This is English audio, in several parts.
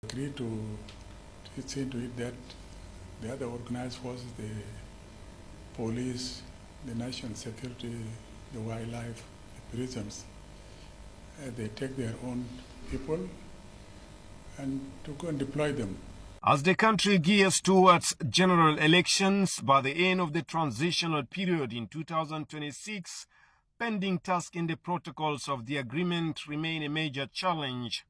Agree to see to it that the other organized forces, the police, the national security, the wildlife, the prisons, they take their own people and to go and deploy them. As the country gears towards general elections by the end of the transitional period in 2026, pending tasks in the protocols of the agreement remain a major challenge.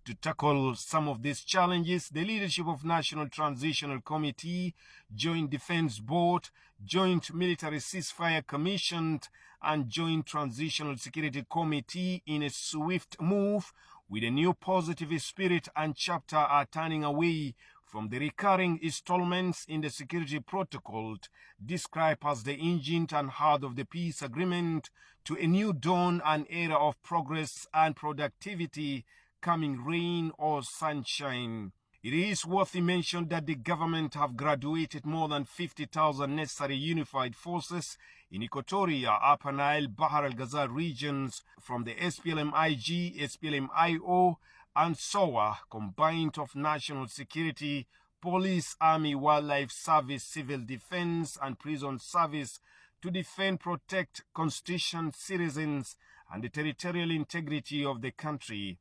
To tackle some of these challenges, the leadership of National Transitional Committee, Joint Defense Board, Joint Military Ceasefire Commission, and Joint Transitional Security Committee, in a swift move, with a new positive spirit and chapter, are turning away from the recurring installments in the security protocol, described as the engine and heart of the peace agreement, to a new dawn, an era of progress and productivity, coming rain or sunshine. It is worth mentioning that the government have graduated more than 50,000 necessary unified forces in Equatoria, Upper Nile, Bahar al-Ghazal regions from the SPLM-IG, SPLM-IO, and SOA, combined of national security, police, army, wildlife service, civil defense, and prison service to defend, protect constituent citizens and the territorial integrity of the country.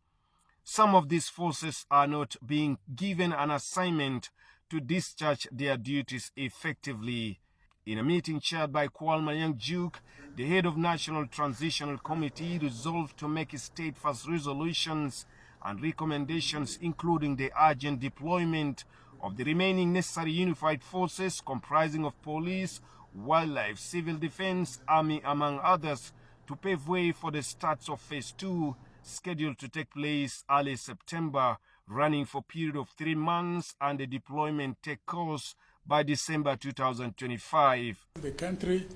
Some of these forces are not being given an assignment to discharge their duties effectively. In a meeting chaired by Kwalmanyang Juk, the head of National Transitional Committee resolved to make steadfast resolutions and recommendations, including the urgent deployment of the remaining necessary unified forces comprising of police, wildlife, civil defense, army, among others, to pave way for the start of Phase 2, scheduled to take place early September, running for a period of 3 months, and the deployment take course by December 2025. The country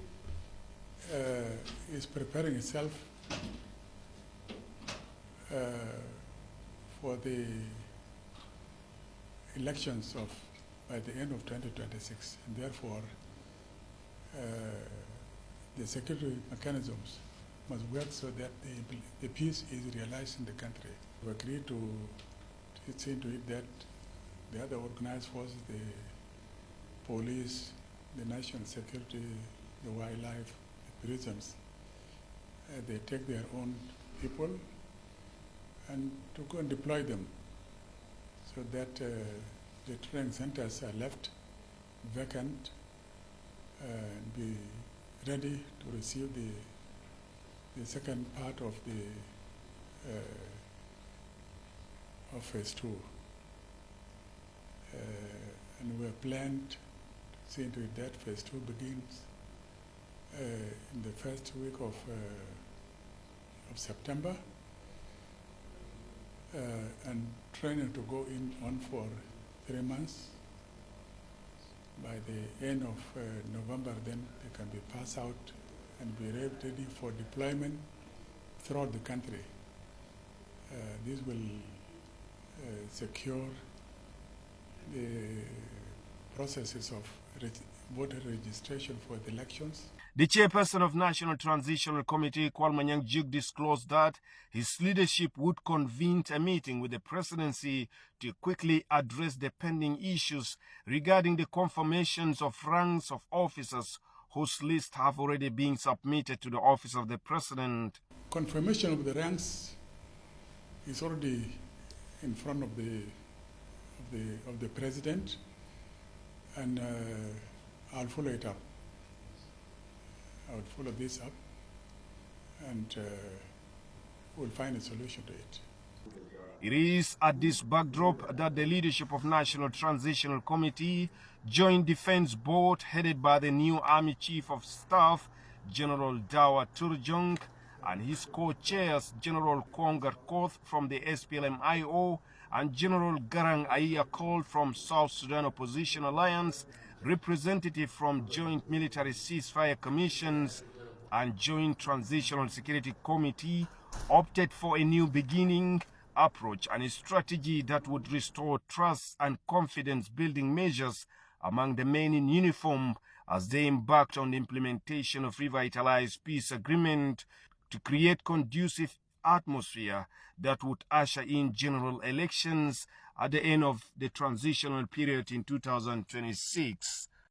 is preparing itself for the elections by the end of 2026, and therefore the security mechanisms must work so that the peace is realized in the country. We agree to see to it that the other organized forces, the police, the national security, the wildlife, the prisons, they take their own people and to go and deploy them so that the training centers are left vacant and be ready to receive the second part of Phase 2. And we have planned to see into it that Phase 2 begins in the first week of September, and training to go on for 3 months. By the end of November, then they can be passed out and be ready for deployment throughout the country. This will secure the processes of voter registration for the elections. The chairperson of National Transitional Committee, Kwalmanyang Juk, disclosed that his leadership would convene a meeting with the presidency to quickly address the pending issues regarding the confirmations of ranks of officers whose lists have already been submitted to the office of the president. Confirmation of the ranks is already in front of the president, and I'll follow it up. I will follow this up, and we'll find a solution to it. It is at this backdrop that the leadership of National Transitional Committee, Joint Defense Board, headed by the new Army Chief of Staff, General Dawa Turjong, and his co-chairs, General Kongar Koth from the SPLM-IO and General Garang Aya Kol from South Sudan Opposition Alliance, representative from Joint Military Ceasefire Commissions and Joint Transitional Security Committee, opted for a new beginning approach and a strategy that would restore trust and confidence building measures among the men in uniform as they embarked on the implementation of revitalized peace agreement to create conducive atmosphere that would usher in general elections at the end of the transitional period in 2026.